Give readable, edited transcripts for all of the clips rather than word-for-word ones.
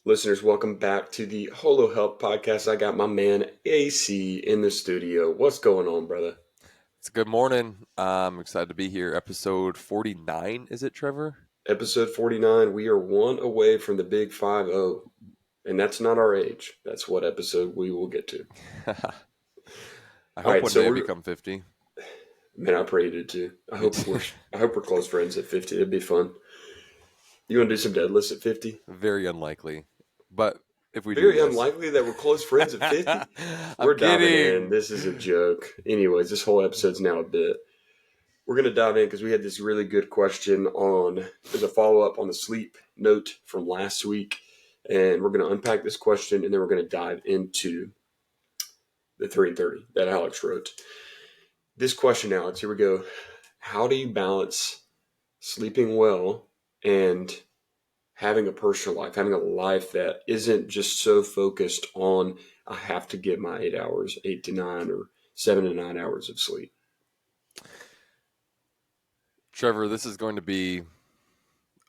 Listeners, welcome back to the Holo Help podcast. I got my man AC in the studio. What's going on, brother? It's a good morning. I'm excited to be here. Episode 49, is it, Trevor? Episode 49. We are one away from the big 5-0. And that's not our age. That's what episode we will get to. I All hope right, one so day I we're become 50. man, I pray you do too. I Me hope too. we're close friends at 50. It'd be fun. You want to do some deadlifts at 50? Very unlikely. But if we do, Very yes. unlikely that we're close friends at 50. I'm We're diving in. kidding. This is a joke. Anyways, this whole episode's now a bit. We're going to dive in because we had this really good question there's a follow-up on the sleep note from last week. And we're going to unpack this question, and then we're going to dive into the 3 and 30 that Alex wrote. This question, Alex, here we go. How do you balance sleeping well and having a personal life, having a life that isn't just so focused on, I have to get my 8 hours, 8 to 9 or 7 to 9 hours of sleep? Trevor, this is going to be.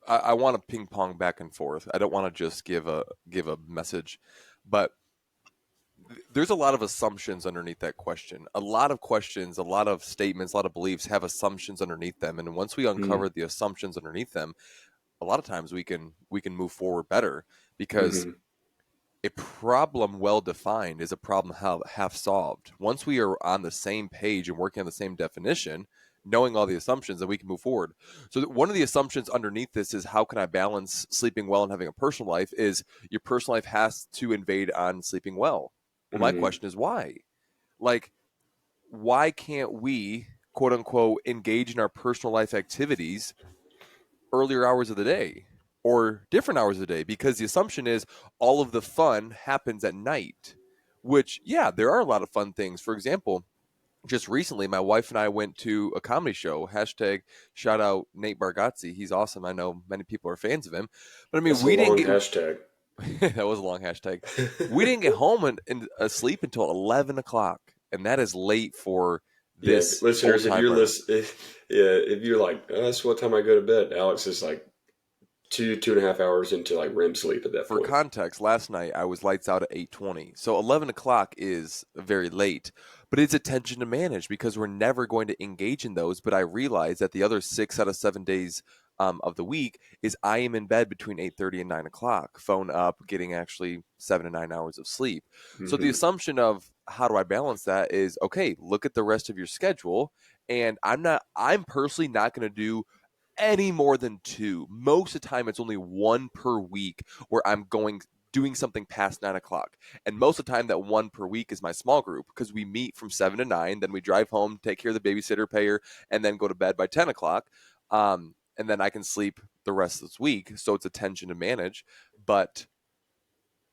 I want to ping pong back and forth. I don't want to just give a message, but there's a lot of assumptions underneath that question. A lot of questions, a lot of statements, a lot of beliefs have assumptions underneath them, and once we uncover the assumptions underneath them, a lot of times we can move forward better because Mm-hmm. a problem well defined is a problem half solved. Once we are on the same page and working on the same definition, knowing all the assumptions, then we can move forward. So one of the assumptions underneath this is, how can I balance sleeping well and having a personal life? Is your personal life has to invade on sleeping well. Well, my Mm-hmm. question is why? Like, why can't we, quote unquote, engage in our personal life activities earlier hours of the day or different hours of the day? Because the assumption is all of the fun happens at night, which, yeah, there are a lot of fun things. For example, just recently, my wife and I went to a comedy show. Hashtag shout out Nate Bargatze. He's awesome. I know many people are fans of him. But I mean, That's a we didn't long get hashtag. that was a long hashtag. We didn't get home and asleep until 11 o'clock. And that is late for Yeah, this old listeners, timer. if you're like, oh, that's what time I go to bed. Alex is like 2.5 hours into like REM sleep at that For point. context, last night I was lights out at 8:20. So 11 o'clock is very late, but it's attention to manage because we're never going to engage in those. But I realize that the other 6 out of 7 days of the week is I am in bed between 8:30 and 9 o'clock, phone up, getting actually 7 to 9 hours of sleep. So the Mm-hmm. assumption of how do I balance that is, okay, look at the rest of your schedule. And I'm personally not going to do any more than two. Most of the time, it's only one per week where I'm doing something past 9 o'clock. And most of the time, that one per week is my small group because we meet from 7 to 9. Then we drive home, take care of the babysitter, pay her, and then go to bed by 10 o'clock. And then I can sleep the rest of this week. So it's attention to manage. But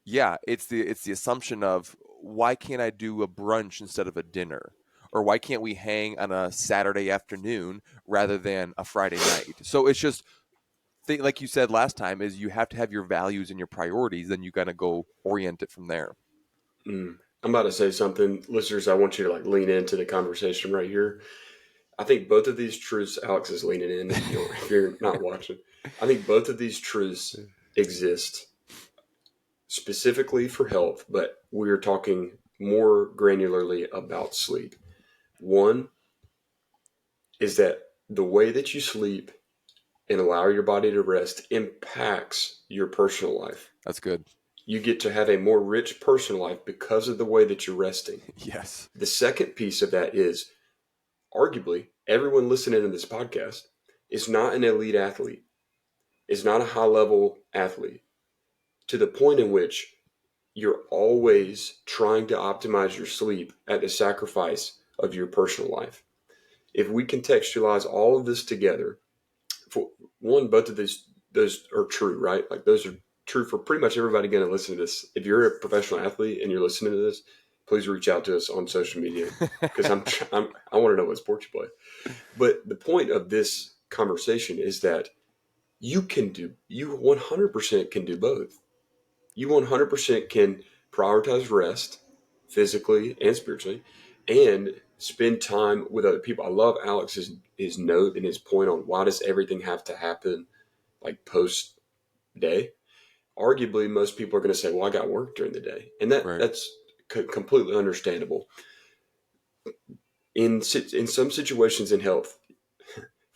yeah, it's the assumption of, why can't I do a brunch instead of a dinner? Or why can't we hang on a Saturday afternoon rather than a Friday night? So it's just like you said last time, is you have to have your values and your priorities, then you gotta go orient it from there. I'm about to say something, listeners. I want you to like lean into the conversation right here. I think both of these truths, Alex is leaning in. If you're not watching, I think both of these truths exist specifically for health, but we're talking more granularly about sleep. One is that the way that you sleep and allow your body to rest impacts your personal life. That's good. You get to have a more rich personal life because of the way that you're resting. Yes. The second piece of that is, arguably, everyone listening to this podcast is not an elite athlete, is not a high level athlete, to the point in which you're always trying to optimize your sleep at the sacrifice of your personal life. If we contextualize all of this together, for one, both of those are true, right? Like those are true for pretty much everybody going to listen to this. If you're a professional athlete and you're listening to this, please reach out to us on social media because I want to know what sport you play. But the point of this conversation is that you 100% can do both. You 100% can prioritize rest physically and spiritually and spend time with other people. I love Alex's his note and his point on why does everything have to happen like post day. arguably most people are going to say, well, I got work during the day. And Right. that's completely understandable. In some situations in health,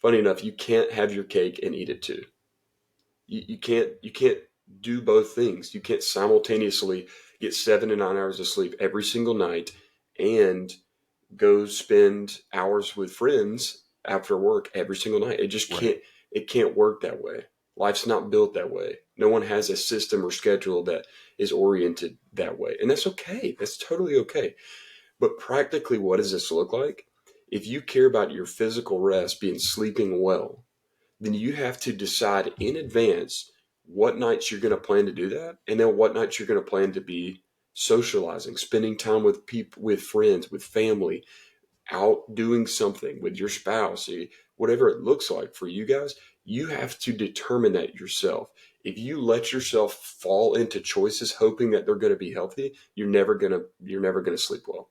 funny enough, you can't have your cake and eat it too. You can't do both things. You can't simultaneously get 7 to 9 hours of sleep every single night and go spend hours with friends after work every single night. It just Right. can't work that way. Life's not built that way. No one has a system or schedule that is oriented that way. And that's okay. That's totally okay. But practically, what does this look like? If you care about your physical rest, being sleeping well, then you have to decide in advance what nights you're going to plan to do that, and then what nights you're going to plan to be socializing, spending time with people, with friends, with family, out doing something with your spouse, whatever it looks like for you guys. You have to determine that yourself. If you let yourself fall into choices hoping that they're going to be healthy, you're never going to sleep well.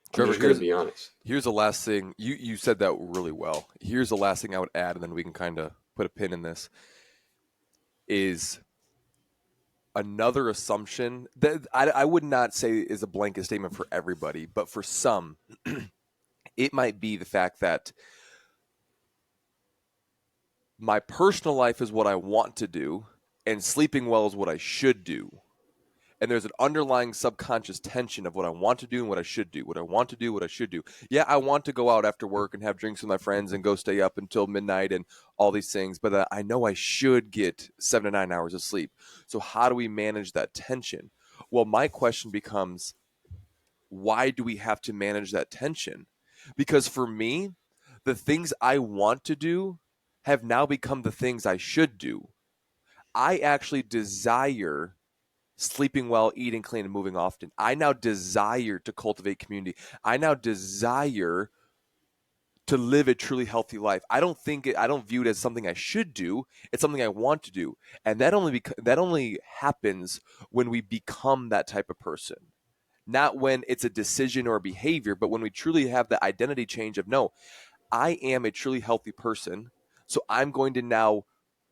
I'm Trevor, just going to be honest. here's the last thing. You said that really well. Here's the last thing I would add, and then we can kind of put a pin in this. Is another assumption that I would not say is a blanket statement for everybody, but for some, it might be the fact that my personal life is what I want to do, and sleeping well is what I should do. And there's an underlying subconscious tension of what I want to do and what I should do, what I want to do, what I should do. Yeah, I want to go out after work and have drinks with my friends and go stay up until midnight and all these things, but I know I should get 7 to 9 hours of sleep. So how do we manage that tension? Well, my question becomes, why do we have to manage that tension? Because for me, the things I want to do have now become the things I should do. I actually desire sleeping well, eating clean, and moving often. I now desire to cultivate community. I now desire to live a truly healthy life. I don't view it as something I should do. It's something I want to do. And that only happens when we become that type of person. Not when it's a decision or a behavior, but when we truly have the identity change of, no, I am a truly healthy person. So I'm going to now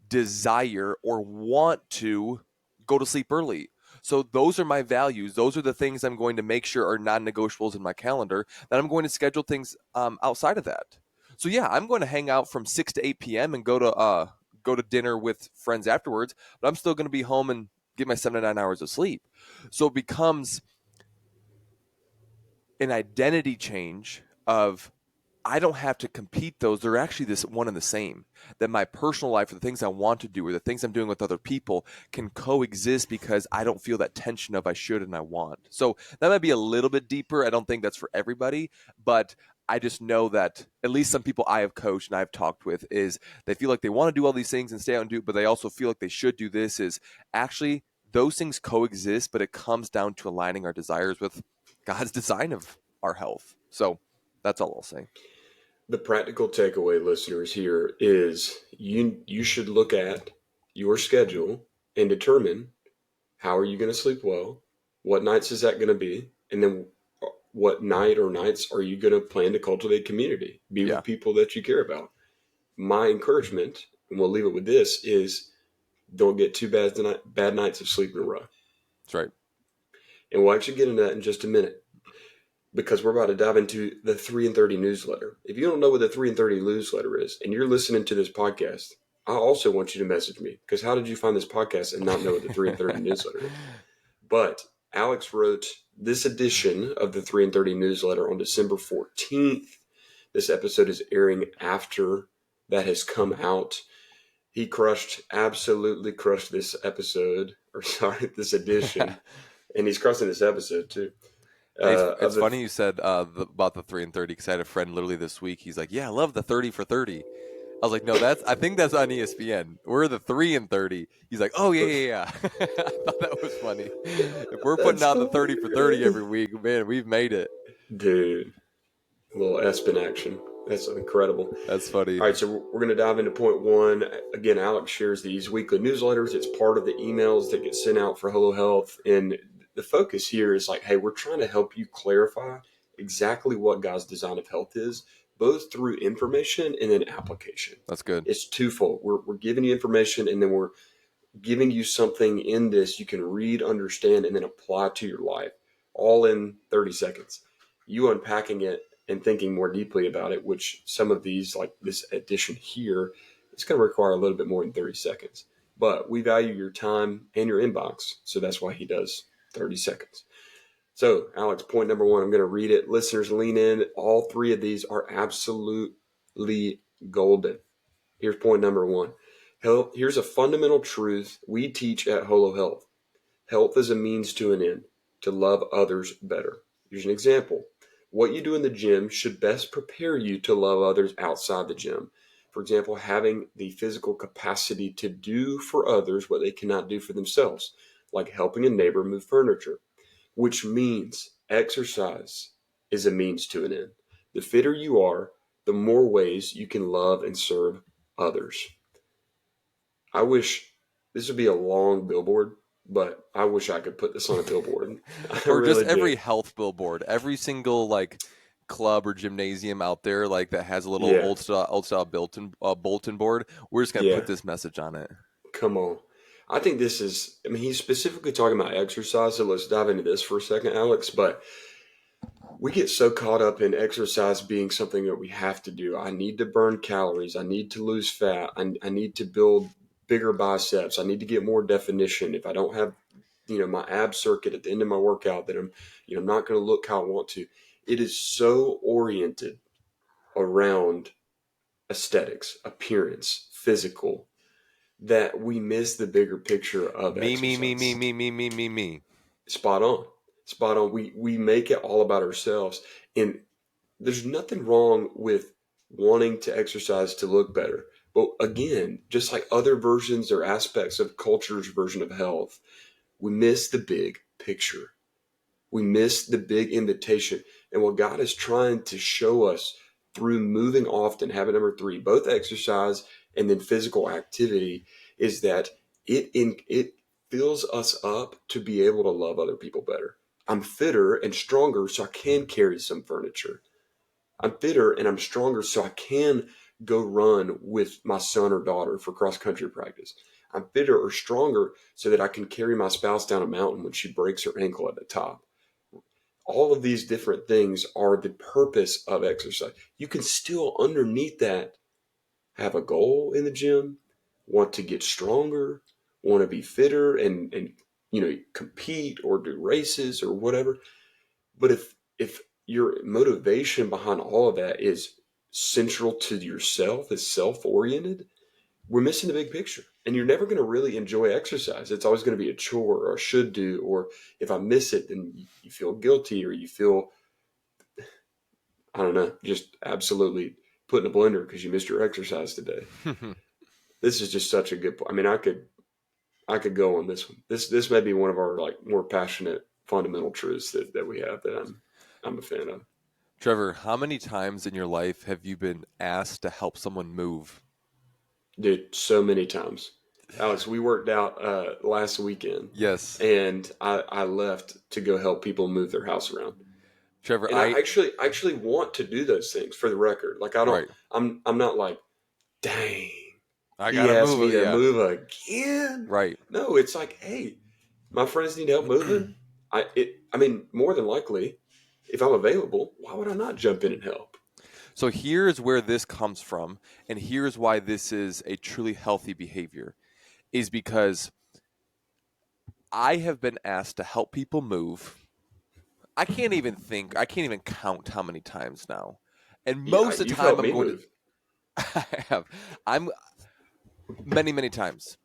desire or want to go to sleep early. So those are my values. Those are the things I'm going to make sure are non-negotiables in my calendar. That I'm going to schedule things outside of that. So yeah, I'm going to hang out from 6 to 8 p.m. and go to dinner with friends afterwards. But I'm still going to be home and get my 7 to 9 hours of sleep. So it becomes an identity change of, I don't have to compete those. They're actually this one and the same. That my personal life or the things I want to do or the things I'm doing with other people can coexist because I don't feel that tension of I should and I want. So that might be a little bit deeper. I don't think that's for everybody, but I just know that at least some people I have coached and I've talked with is they feel like they want to do all these things and stay out and do it, but they also feel like they should do this. Is actually those things coexist, but it comes down to aligning our desires with God's design of our health. So that's all I'll say. The practical takeaway, listeners, here is you should look at your schedule and determine how are you going to sleep well, what nights is that going to be, and then what night or nights are you going to plan to cultivate community, be Yeah, with people that you care about. My encouragement, and we'll leave it with this, is don't get too bad nights of sleep in a row. that's right. And we'll actually get into that in just a minute, because we're about to dive into the 3 and 30 newsletter. If you don't know what the 3 and 30 newsletter is and you're listening to this podcast, I also want you to message me, because how did you find this podcast and not know what the 3 and 30 newsletter is? But Alex wrote this edition of the 3 and 30 newsletter on December 14th. This episode is airing after that has come out. He absolutely crushed this episode, or sorry, this edition, and he's crushing this episode too. Hey, Of it's the funny you said about the 3 and 30 because I had a friend literally this week. He's like, "Yeah, I love the 30 for 30." I was like, "No, I think that's on ESPN. We're the 3 and 30." He's like, "Oh yeah, yeah, yeah." I thought that was funny. If we're putting That's out the 30 for 30 hilarious. every week, man, we've made it. Dude, a little Espen action. That's incredible. That's funny. All right, so we're going to dive into point one. Again, Alex shares these weekly newsletters. It's part of the emails that get sent out for Hello Health. And the focus here is like, hey, we're trying to help you clarify exactly what God's design of health is, both through information and then application. That's good. It's twofold. We're giving you information, and then we're giving you something in this you can read, understand, and then apply to your life, all in 30 seconds. You unpacking it and thinking more deeply about it, which some of these, like this edition here, it's going to require a little bit more than 30 seconds. But we value your time and your inbox, so that's why he does 30 seconds. So, Alex, point number one, I'm going to read it. Listeners, lean in. All three of these are absolutely golden. Here's point number one. Here's a fundamental truth we teach at Holo Health. Health is a means to an end, to love others better. Here's an example. What you do in the gym should best prepare you to love others outside the gym. For example, having the physical capacity to do for others what they cannot do for themselves, like helping a neighbor move furniture, which means exercise is a means to an end. The fitter you are, the more ways you can love and serve others. I wish this would be a long billboard, but I wish I could put this on a billboard. I Or just really every do. health billboard, every single like club or gymnasium out there like that has a little Yeah, old style bulletin board. We're just gonna yeah. put this message on it. Come on. I think this is, I mean, he's specifically talking about exercise, so let's dive into this for a second, Alex. But we get so caught up in exercise being something that we have to do. I need to burn calories. I need to lose fat. I need to build bigger biceps. I need to get more definition. If I don't have, my ab circuit at the end of my workout, then I'm not going to look how I want to. It is so oriented around aesthetics, appearance, physical, that we miss the bigger picture of Me, me, me, me, exercise. me, me, me, me, me. Spot on. Spot on. We make it all about ourselves. And there's nothing wrong with wanting to exercise to look better. But again, just like other versions or aspects of culture's version of health, we miss the big picture. We miss the big invitation. And what God is trying to show us through moving often, habit number three, both exercise and then physical activity, is that it fills us up to be able to love other people better. I'm fitter and stronger so I can carry some furniture. I'm fitter and I'm stronger so I can go run with my son or daughter for cross country practice. I'm fitter or stronger so that I can carry my spouse down a mountain when she breaks her ankle at the top. All of these different things are the purpose of exercise. You can still, underneath that, have a goal in the gym, want to get stronger, want to be fitter and compete or do races or whatever. But if your motivation behind all of that is central to yourself, is self-oriented, we're missing the big picture. And you're never going to really enjoy exercise. It's always going to be a chore or a should do, or if I miss it, then you feel guilty or you feel, I don't know, just absolutely put in a blender because you missed your exercise today. This is just such a good point. I mean, I could go on this one. This may be one of our like more passionate fundamental truths that we have that I'm a fan of. Trevor, how many times in your life have you been asked to help someone move? Dude, so many times. Alex, we worked out last weekend, Yes. and I left to go help people move their house around. Trevor, And I actually want to do those things for the record. Like I don't, right. I'm not like, dang, I he gotta asked move me it. to Yeah. move again. Right. No, it's like, hey, my friends need help moving. I mean, more than likely, if I'm available, why would I not jump in and help? So here's where this comes from, and here's why this is a truly healthy behavior, is because I have been asked to help people move. I can't even count how many times now. And Yeah, most of the you've time helped I'm me going to, move. I have, I'm many, many times.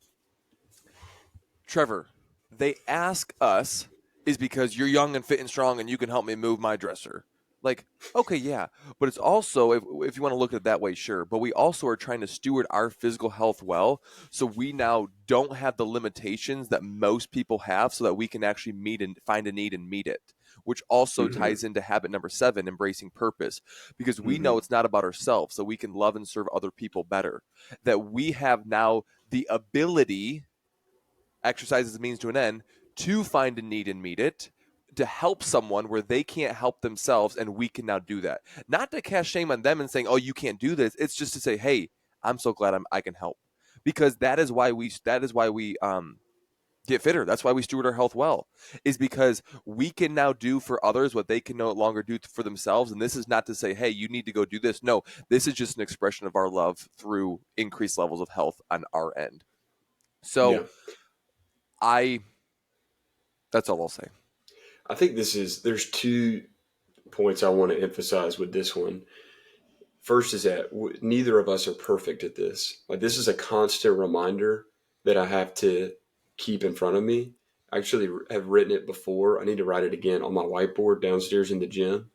Trevor, they ask us is because you're young and fit and strong and you can help me move my dresser. Like, okay, yeah. But it's also, if you want to look at it that way, sure. But we also are trying to steward our physical health well. So we now don't have the limitations that most people have so that we can actually meet and find a need and meet it, which also Hmm. ties into habit number 7, embracing purpose, because we know Hmm. it's not about ourselves. So we can love and serve other people better. That we have now the ability, exercise as a means to an end, to find a need and meet it, to help someone where they can't help themselves, and we can now do that. Not to cast shame on them and saying, "Oh, you can't do this." It's just to say, "Hey, I'm so glad I can help," because that is why we get fitter. That's why we steward our health well, is because we can now do for others what they can no longer do for themselves. And this is not to say, hey, you need to go do this. No, this is just an expression of our love through increased levels of health on our end. So Yeah. I, that's all I'll say. I think there's 2 points I want to emphasize with this one. First is that neither of us are perfect at this. Like, this is a constant reminder that I have to keep in front of me. I actually have written it before. I need to write it again on my whiteboard downstairs in the gym.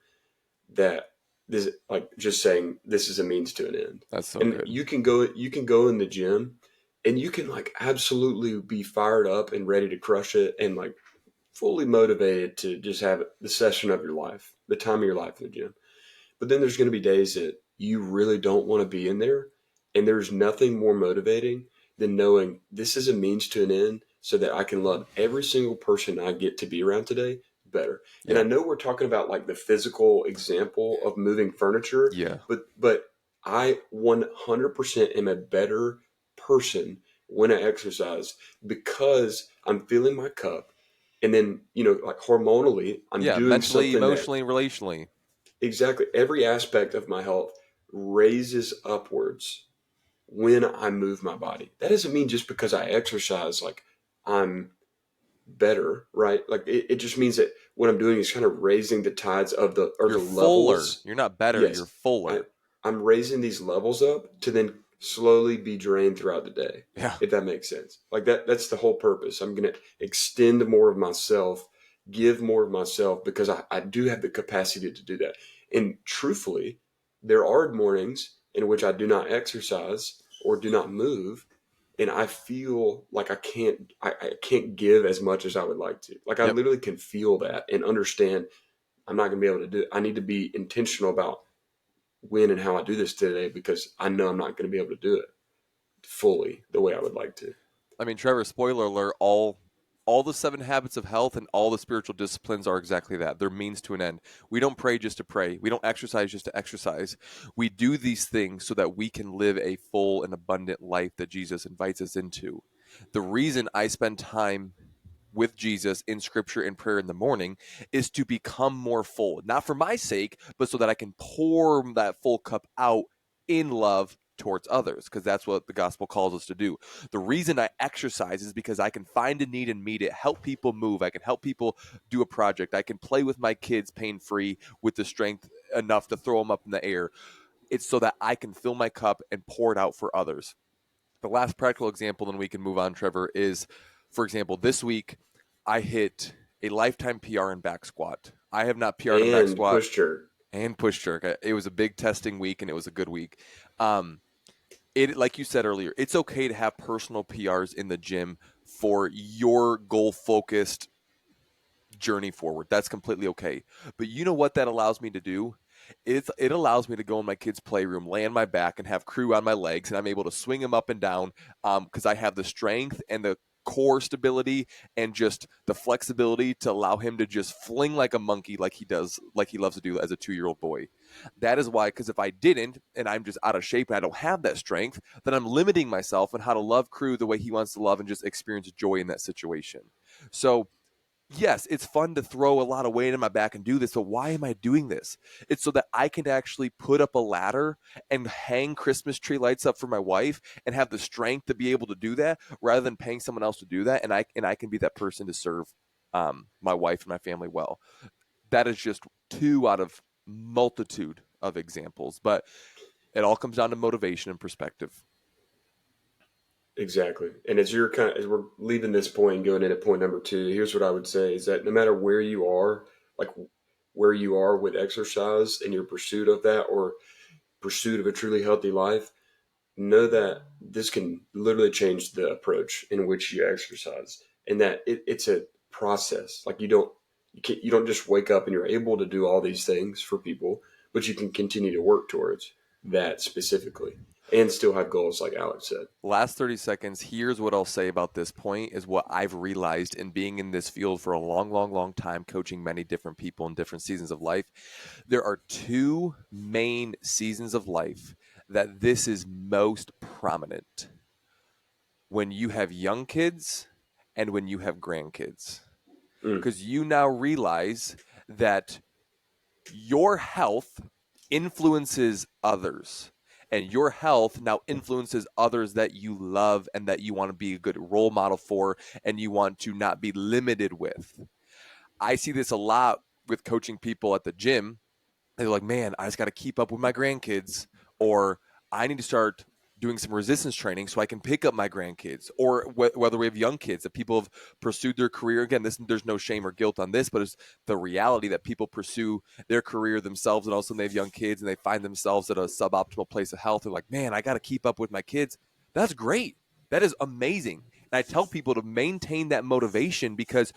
That this, like, just saying this is a means to an end. That's so And good. you can go in the gym and you can, like, absolutely be fired up and ready to crush it and, like, fully motivated to just have the session of your life, the time of your life in the gym. But then there's going to be days that you really don't want to be in there. And there's nothing more motivating than knowing this is a means to an end so that I can love every single person I get to be around today better. And I Yeah. know we're talking about, like, the physical example of moving furniture, Yeah. but I 100% am a better person when I exercise because I'm filling my cup. And then, like, hormonally, I'm Yeah. doing Mentally, something that emotionally, relationally. exactly every aspect of my health raises upwards when I move my body. That doesn't mean just because I exercise, like, I'm better, right? Like, it just means that what I'm doing is kind of raising the tides of You're the fuller. levels. You're not better. You're Yes, I, fuller. I'm raising these levels up to then slowly be drained throughout the day, Yeah. if that makes sense. Like, that's the whole purpose. I'm going to extend more of myself, give more of myself, because I do have the capacity to do that. And truthfully, there are mornings in which I do not exercise or do not move, and I feel like I can't give as much as I would like to. Like, I Yep. literally can feel that and understand I'm not going to be able to do it. I need to be intentional about when and how I do this today because I know I'm not going to be able to do it fully the way I would like to. I mean, Trevor, spoiler alert, all the 7 habits of health and all the spiritual disciplines are exactly that. They're means to an end. We don't pray just to pray. We don't exercise just to exercise. We do these things so that we can live a full and abundant life that Jesus invites us into. The reason I spend time with Jesus in scripture and prayer in the morning is to become more full, not for my sake, but so that I can pour that full cup out in love towards others, because that's what the gospel calls us to do. The reason I exercise is because I can find a need and meet it, help people move. I can help people do a project. I can play with my kids pain free with the strength enough to throw them up in the air. It's so that I can fill my cup and pour it out for others. The last practical example, then we can move on, Trevor, is, for example, this week I hit a lifetime PR in back squat. I have not PR'd in back And squat push jerk. and push jerk. It was a big testing week and it was a good week. Um, it, like you said earlier, it's okay to have personal PRs in the gym for your goal focused journey forward. That's completely okay. But you know what that allows me to do? It allows me to go in my kids' playroom, lay on my back, and have crew on my legs, and I'm able to swing them up and down because I have the strength and the core stability and just the flexibility to allow him to just fling like a monkey, like he does, like he loves to do as a 2-year-old boy. That is why, because if I didn't and I'm just out of shape and I don't have that strength, then I'm limiting myself on how to love crew the way he wants to love and just experience joy in that situation. So yes, it's fun to throw a lot of weight in my back and do this, but why am I doing this? It's so that I can actually put up a ladder and hang Christmas tree lights up for my wife and have the strength to be able to do that rather than paying someone else to do that. And I can be that person to serve my wife and my family well. That is just 2 out of multitude of examples, but it all comes down to motivation and perspective. Exactly. And as we're leaving this point and going into point number 2, here's what I would say is that no matter where you are, like, where you are with exercise and your pursuit of that or pursuit of a truly healthy life, know that this can literally change the approach in which you exercise, and that it's a process. Like, you don't just wake up and you're able to do all these things for people, but you can continue to work towards that specifically and still have goals, like Alex said. Last 30 seconds, here's what I'll say about this point is what I've realized in being in this field for a long, long, long time, coaching many different people in different seasons of life. There are 2 main seasons of life that this is most prominent. when you have young kids and when you have grandkids. Mm. Because you now realize that your health influences others. And your health now influences others that you love and that you want to be a good role model for and you want to not be limited with. I see this a lot with coaching people at the gym. They're like, man, I just got to keep up with my grandkids, or I need to start doing some resistance training so I can pick up my grandkids, or whether we have young kids that people have pursued their career. Again, there's no shame or guilt on this, but it's the reality that people pursue their career themselves, and also they have young kids and they find themselves at a suboptimal place of health. They're like, man, I got to keep up with my kids. That's great. That is amazing. And I tell people to maintain that motivation because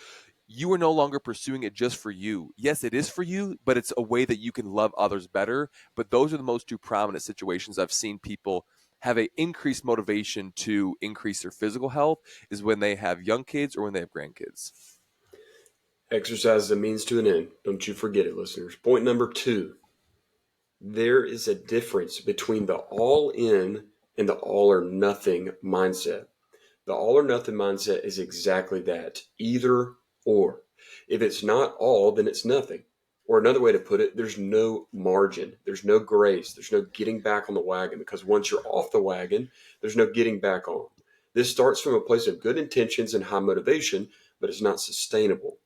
you are no longer pursuing it just for you. Yes, it is for you, but it's a way that you can love others better. But those are the most two prominent situations I've seen people have a increased motivation to increase their physical health is when they have young kids or when they have grandkids. Exercise is a means to an end. Don't you forget it, listeners. Point number 2. There is a difference between the all in and the all or nothing mindset. The all or nothing mindset is exactly that, either or. If it's not all, then it's nothing. Or another way to put it, there's no margin, there's no grace, there's no getting back on the wagon, because once you're off the wagon, there's no getting back on. This starts from a place of good intentions and high motivation, but it's not sustainable.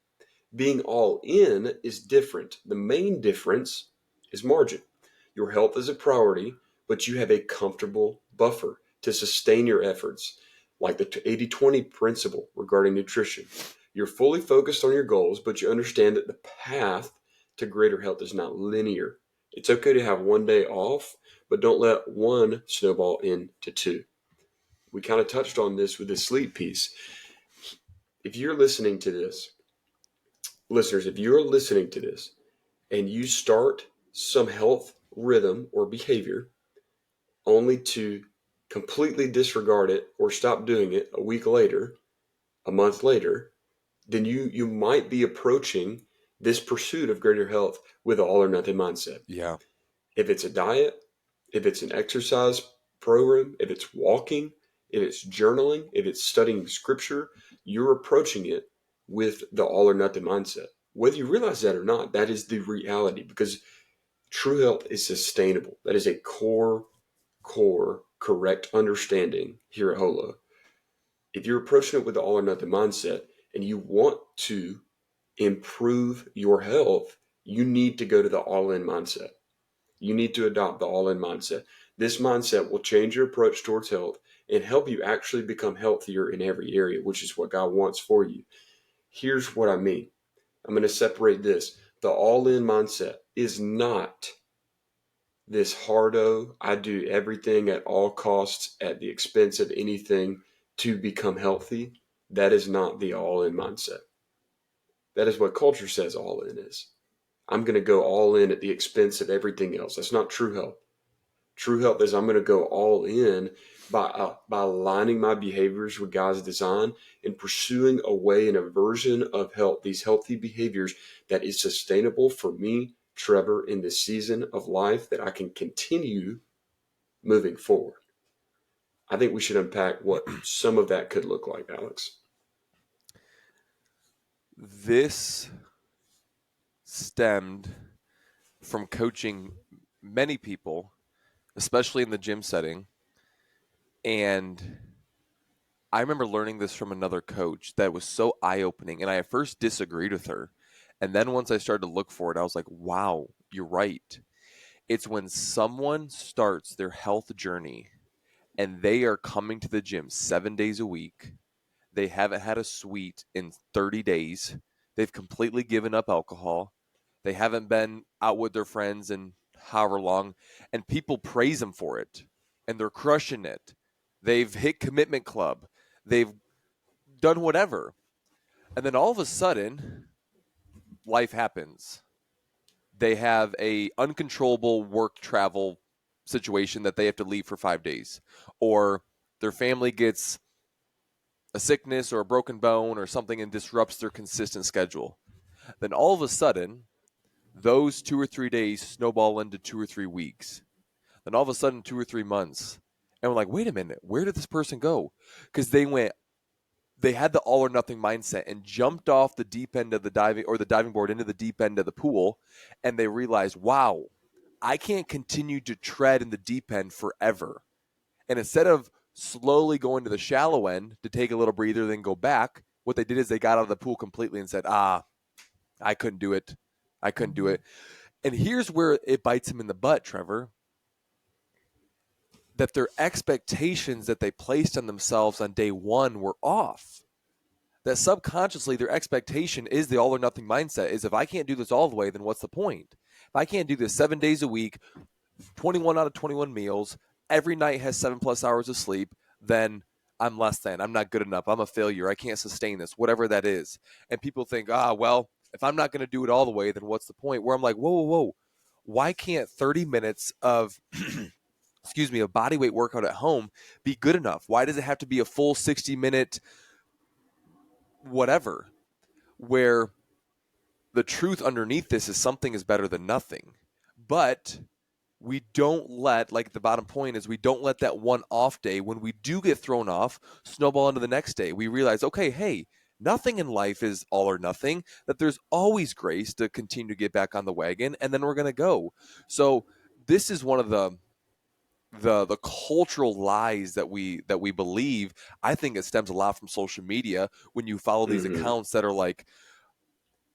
Being all in is different. The main difference is margin. Your health is a priority, but you have a comfortable buffer to sustain your efforts, like the 80/20 principle regarding nutrition. You're fully focused on your goals, but you understand that the path to greater health is not linear. It's okay to have one day off, but don't let one snowball into two. We kind of touched on this with the sleep piece. If you're listening to this, listeners, if you're listening to this and you start some health rhythm or behavior only to completely disregard it or stop doing it a week later, a month later, then you might be approaching this pursuit of greater health with an all or nothing mindset. Yeah. If it's a diet, if it's an exercise program, if it's walking, if it's journaling, if it's studying scripture, you're approaching it with the all or nothing mindset. Whether you realize that or not, that is the reality, because true health is sustainable. That is a core, correct understanding here at HOLA. If you're approaching it with the all or nothing mindset and you want to improve your health, you need to go to the all in mindset. You need to adopt the all in mindset. This mindset will change your approach towards health and help you actually become healthier in every area, which is what God wants for you. Here's what I mean. I'm going to separate this. The all in mindset is not this hardo, I do everything at all costs at the expense of anything to become healthy. That is not the all in mindset. That is what culture says all in is. I'm going to go all in at the expense of everything else. That's not true health. True health is I'm going to go all in by aligning my behaviors with God's design and pursuing a way and a version of health, these healthy behaviors that is sustainable for me, Trevor, in this season of life that I can continue moving forward. I think we should unpack what some of that could look like, Alex. This stemmed from coaching many people, especially in the gym setting. And I remember learning this from another coach that was so eye opening. And I at first disagreed with her. And then once I started to look for it, I was like, wow, you're right. It's when someone starts their health journey and they are coming to the gym 7 days a week. They haven't had a sweet in 30 days. They've completely given up alcohol. They haven't been out with their friends in however long. And people praise them for it. And they're crushing it. They've hit commitment club. They've done whatever. And then all of a sudden, life happens. They have a uncontrollable work travel situation that they have to leave for 5 days. Or their family gets a sickness or a broken bone or something and disrupts their consistent schedule. Then all of a sudden, those 2 or 3 days snowball into 2 or 3 weeks. Then all of a sudden, 2 or 3 months. And we're like, wait a minute, where did this person go? Because they had the all or nothing mindset and jumped off the deep end of the diving board into the deep end of the pool. And they realized, wow, I can't continue to tread in the deep end forever. And instead of slowly going to the shallow end to take a little breather, then go back, what they did is they got out of the pool completely and said, I couldn't do it. I couldn't do it. And here's where it bites them in the butt, Trevor, that their expectations that they placed on themselves on day one were off. That subconsciously their expectation is the all or nothing mindset is if I can't do this all the way, then what's the point? If I can't do this 7 days a week, 21 out of 21 meals, every night has 7+ hours of sleep, then I'm less than. I'm not good enough. I'm a failure. I can't sustain this, whatever that is. And people think, well, if I'm not going to do it all the way, then what's the point? Where I'm like, whoa, whoa, whoa. Why can't 30 minutes of excuse me, a body weight workout at home be good enough? Why does it have to be a full 60-minute whatever? Where the truth underneath this is something is better than nothing. But we don't let, like the bottom point is, we don't let that one off day when we do get thrown off snowball into the next day. We realize, okay, hey, nothing in life is all or nothing, that there's always grace to continue to get back on the wagon, and then we're going to go. So this is one of the cultural lies that we believe. I think it stems a lot from social media when you follow these Mm-hmm. accounts that are like,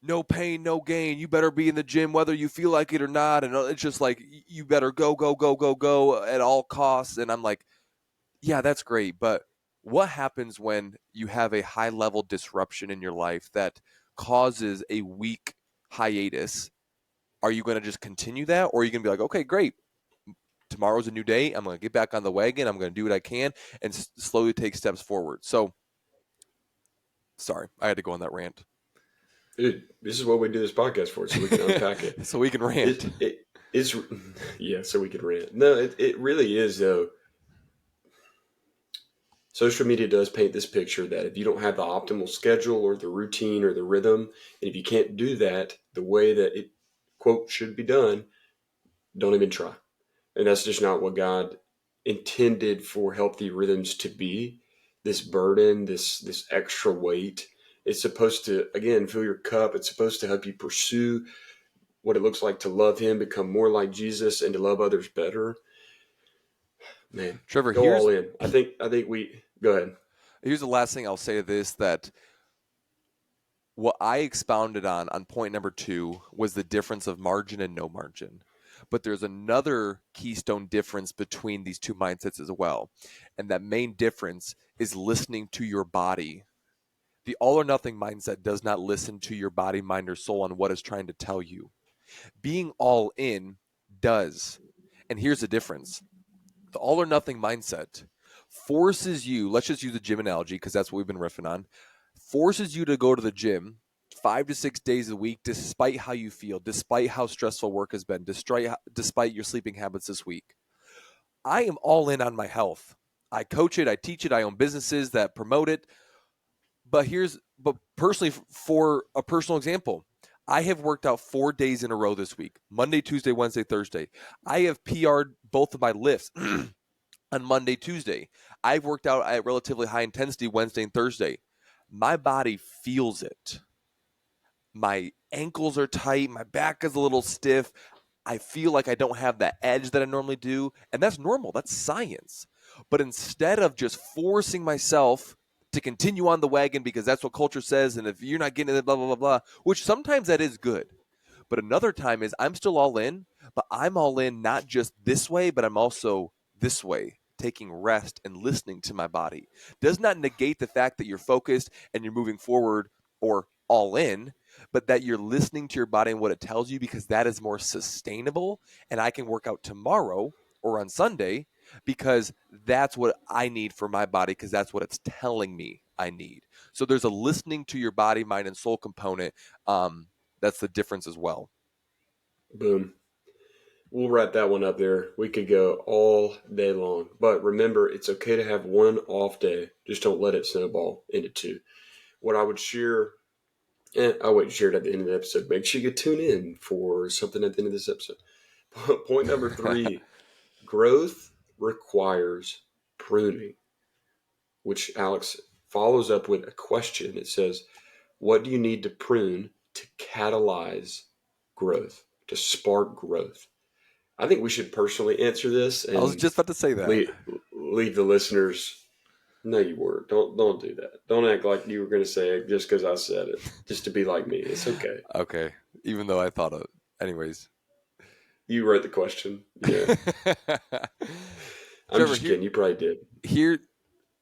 no pain, no gain. You better be in the gym whether you feel like it or not. And it's just like, you better go, go, go, go, go at all costs. And I'm like, yeah, that's great. But what happens when you have a high level disruption in your life that causes a week hiatus? Are you going to just continue that? Or are you going to be like, okay, great. Tomorrow's a new day. I'm going to get back on the wagon. I'm going to do what I can and slowly take steps forward. So, sorry, I had to go on that rant. Dude, this is what we do this podcast for, so we can unpack it. So we can rant. It's yeah, so we can rant. No, it really is though. Social media does paint this picture that if you don't have the optimal schedule or the routine or the rhythm, and if you can't do that the way that it quote should be done, don't even try. And that's just not what God intended for healthy rhythms to be. This burden, this extra weight. It's supposed to again fill your cup. It's supposed to help you pursue what it looks like to love him, become more like Jesus, and to love others better. Man, Trevor, go all in. I think we go ahead. here's the last thing I'll say to this, that what I expounded on point number 2 was the difference of margin and no margin. But there's another keystone difference between these two mindsets as well. And that main difference is listening to your body. The all or nothing mindset does not listen to your body, mind, or soul on what it's trying to tell you. Being all in does. And here's the difference: the all or nothing mindset forces you, let's just use the gym analogy because that's what we've been riffing on, forces you to go to the gym 5 to 6 days a week, despite how you feel, despite how stressful work has been, despite your sleeping habits this week. I am all in on my health. I coach it, I teach it, I own businesses that promote it. But personally, for a personal example, I have worked out 4 days in a row this week: Monday, Tuesday, Wednesday, Thursday. I have PR'd both of my lifts on Monday, Tuesday. I've worked out at relatively high intensity Wednesday and Thursday. My body feels it. My ankles are tight. My back is a little stiff. I feel like I don't have that edge that I normally do. And that's normal. That's science. But instead of just forcing myself to continue on the wagon because that's what culture says, and if you're not getting it, blah, blah, blah, blah, which sometimes that is good. But another time is I'm still all in, but I'm all in not just this way, but I'm also this way, taking rest and listening to my body. Does not negate the fact that you're focused and you're moving forward or all in, but that you're listening to your body and what it tells you, because that is more sustainable. And I can work out tomorrow or on Sunday because that's what I need for my body, because that's what it's telling me I need. So there's a listening to your body, mind, and soul component. That's the difference as well. Boom. We'll wrap that one up there. We could go all day long. But remember, it's okay to have one off day. Just don't let it snowball into two. What I would share, I'll wait to share it at the end of the episode. Make sure you tune in for something at the end of this episode. Point number 3, growth requires pruning, which Alex follows up with a question. It says, what do you need to prune to catalyze growth, to spark growth? I think we should personally answer this I was and just about to say that. leave the listeners. No, you weren't. Don't do that. Don't act like you were going to say it just because I said it, just to be like me. It's okay. Okay. Even though I thought of, anyways. You wrote the question. Yeah. I'm Trevor, just kidding. You probably did. here.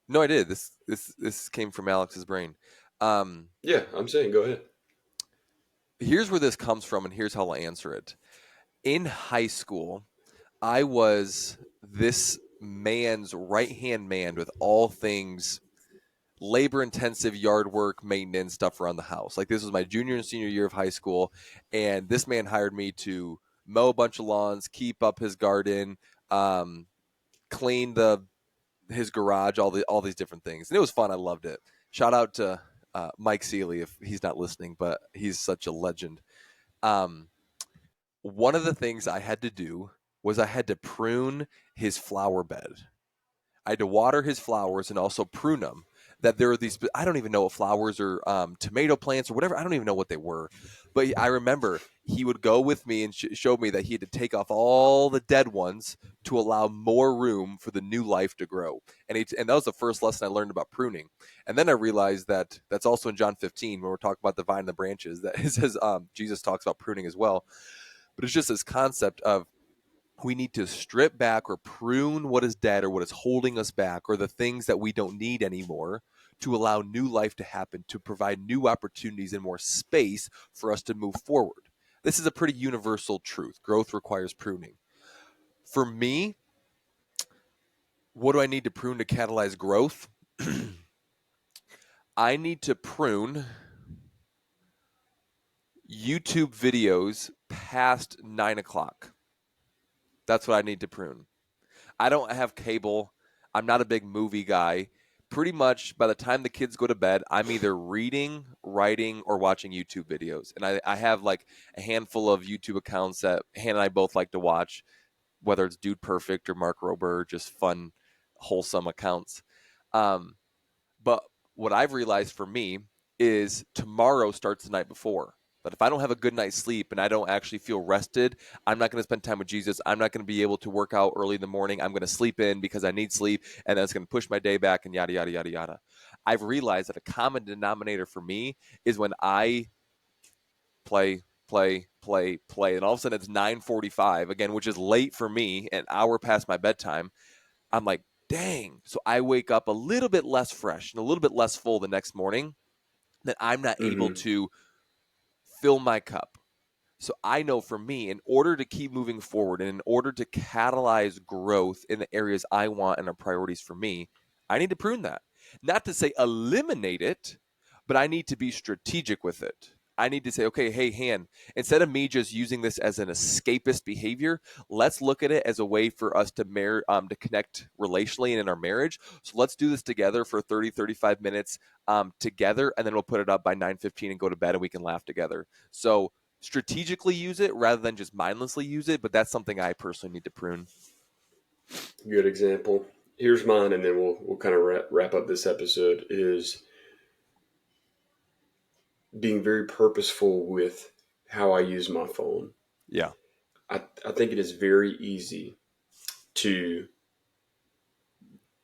No, I did. This came from Alex's brain. Um, Yeah, I'm saying go ahead. Here's where this comes from, and here's how I'll answer it. In high school, I was this man's right-hand man with all things labor-intensive yard work, maintenance stuff around the house. Like, this was my junior and senior year of high school, and this man hired me to mow a bunch of lawns, keep up his garden, clean his garage, all these different things, and it was fun. I loved it. Shout out to Mike Seeley if he's not listening, but he's such a legend. Um, One of the things I had to do was I had to prune his flower bed. I had to water his flowers and also prune them. That there are these, I don't even know what flowers or tomato plants or whatever. I don't even know what they were. But I remember he would go with me and show me that he had to take off all the dead ones to allow more room for the new life to grow. And that was the first lesson I learned about pruning. And then I realized that that's also in John 15 when we're talking about the vine and the branches. That it says Jesus talks about pruning as well. But it's just this concept of we need to strip back or prune what is dead or what is holding us back or the things that we don't need anymore to allow new life to happen, to provide new opportunities and more space for us to move forward. This is a pretty universal truth. Growth requires pruning. For me, what do I need to prune to catalyze growth? I need to prune YouTube videos past 9 o'clock. That's what I need to prune. I don't have cable. I'm not a big movie guy. Pretty much by the time the kids go to bed, I'm either reading, writing, or watching YouTube videos. And I have like a handful of YouTube accounts that Hannah and I both like to watch, whether it's Dude Perfect or Mark Rober, just fun, wholesome accounts. Um, but what I've realized for me is tomorrow starts the night before. But if I don't have a good night's sleep and I don't actually feel rested, I'm not going to spend time with Jesus. I'm not going to be able to work out early in the morning. I'm going to sleep in because I need sleep, and that's going to push my day back and yada, yada, yada, yada. I've realized that a common denominator for me is when I play, and all of a sudden it's 9:45 again, which is late for me, an hour past my bedtime. I'm like, dang. So I wake up a little bit less fresh and a little bit less full the next morning that I'm not able Mm-hmm. to fill my cup. So I know for me, in order to keep moving forward and in order to catalyze growth in the areas I want and are priorities for me, I need to prune that. Not to say eliminate it, but I need to be strategic with it. I need to say, okay, hey, Han, instead of me just using this as an escapist behavior, let's look at it as a way for us to connect relationally and in our marriage. So let's do this together for 30, 35 minutes together, and then we'll put it up by 9:15 and go to bed and we can laugh together. So strategically use it rather than just mindlessly use it, but that's something I personally need to prune. Good example. Here's mine, and then we'll kind of wrap up this episode. Is being very purposeful with how I use my phone. Yeah. I think it is very easy to.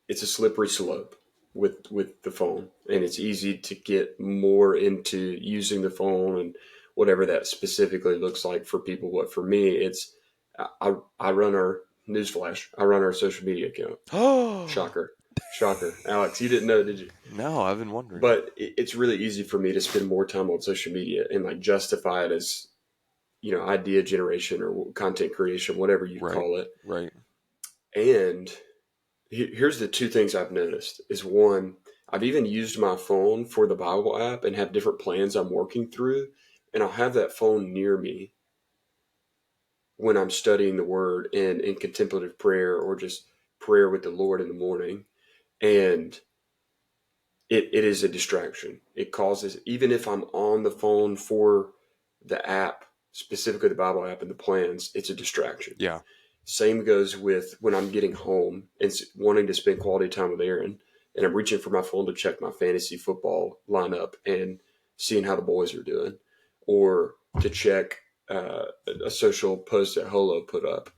It's a slippery slope with the phone, and it's easy to get more into using the phone and whatever that specifically looks like for people. But for me, it's I run our newsflash. I run our social media account. Oh, Shocker, shocker, Alex, you didn't know, did you? no, I've been wondering. But it's really easy for me to spend more time on social media and like justify it as idea generation or content creation, whatever you Right. call it. Right. And here's the two things I've noticed is one, I've even used my phone for the Bible app and have different plans I'm working through. And I'll have that phone near me when I'm studying the word and in contemplative prayer or just prayer with the Lord in the morning. And it is a distraction. It causes, even if I'm on the phone for the app, specifically the Bible app and the plans, it's a distraction. Yeah. Same goes with when I'm getting home and wanting to spend quality time with Aaron, and I'm reaching for my phone to check my fantasy football lineup and seeing how the boys are doing, or to check a social post that Holo put up,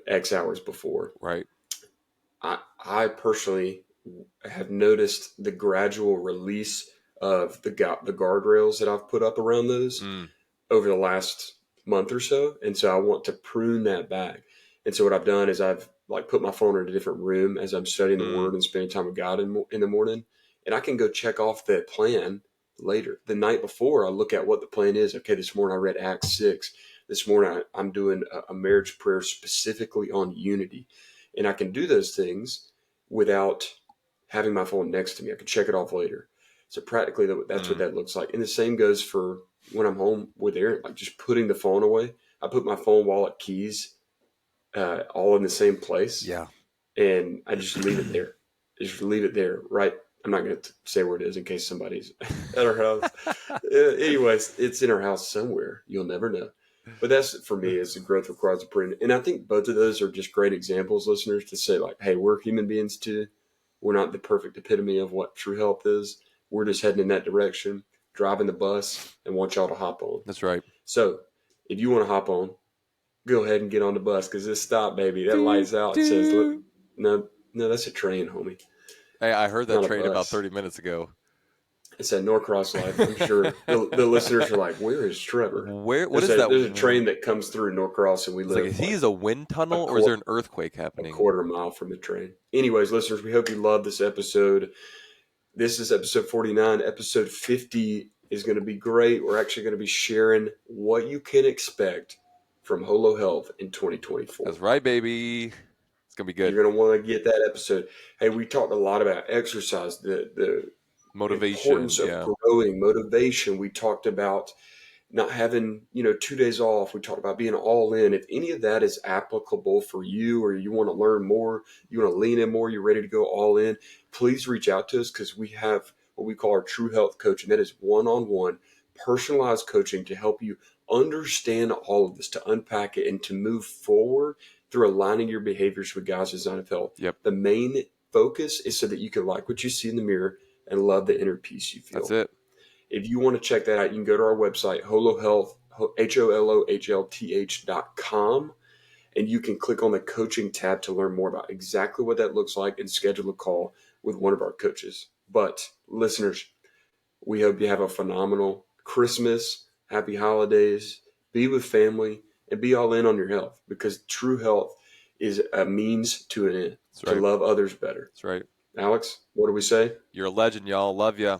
X hours before. Right. I personally have noticed the gradual release of the guardrails that I've put up around those Mm. over the last month or so, and so I want to prune that back. And so what I've done is I've like put my phone in a different room as I'm studying the Mm. Word and spending time with God in the morning, and I can go check off the plan later. The night before, I look at what the plan is. Okay, this morning I read Acts 6. This morning I'm doing a marriage prayer specifically on unity, and I can do those things without having my phone next to me. I can check it off later. So practically, that's what Mm. that looks like. And the same goes for when I'm home with Aaron, like just putting the phone away. I put my phone, wallet, keys, all in the same place, Yeah. and I just leave it there. Just leave it there, right? I'm not going to say where it is in case somebody's at our house. Anyways, it's in our house somewhere. You'll never know. But that's for me is the growth requires a print. And I think both of those are just great examples, listeners, to say like, hey, we're human beings too. We're not the perfect epitome of what true health is. We're just heading in that direction, driving the bus, and want y'all to hop on. That's right. So if you want to hop on, go ahead and get on the bus because this stop, baby, that Do, lights out. It says, look, do. no, that's a train, homie, Hey, I heard that not a train about bus. 30 minutes ago. It's at Norcross Life. I'm sure the listeners are like, where is Trevor? What is that? There's a train that comes through Norcross, and we It's like, live is he like is a wind a, tunnel or is there quar- an earthquake a happening? quarter mile from the train. Anyways, listeners, we hope you love this episode. This is episode 49. Episode 50 is going to be great. We're actually going to be sharing what you can expect from Holo Health in 2024. That's right, baby. It's gonna be good. You're going to want to get that episode. Hey, we talked a lot about exercise, the Motivation, importance of yeah. growing, motivation. We talked about not having 2 days off. We talked about being all in. If any of that is applicable for you, or you want to learn more, you want to lean in more, you're ready to go all in, please reach out to us because we have what we call our true health coaching. That is one-on-one personalized coaching to help you understand all of this, to unpack it, and to move forward through aligning your behaviors with God's design of health. Yep. The main focus is so that you can like what you see in the mirror and love the inner peace you That's feel. it. If you want to check that out, you can go to our website, holohealth, HOLOHLTH.com, and you can click on the coaching tab to learn more about exactly what that looks like and schedule a call with one of our coaches. But listeners, we hope you have a phenomenal Christmas, happy holidays, be with family, and be all in on your health because true health is a means to an end, That's to right. love others better. That's right. Alex, what do we say? You're a legend, y'all. Love ya.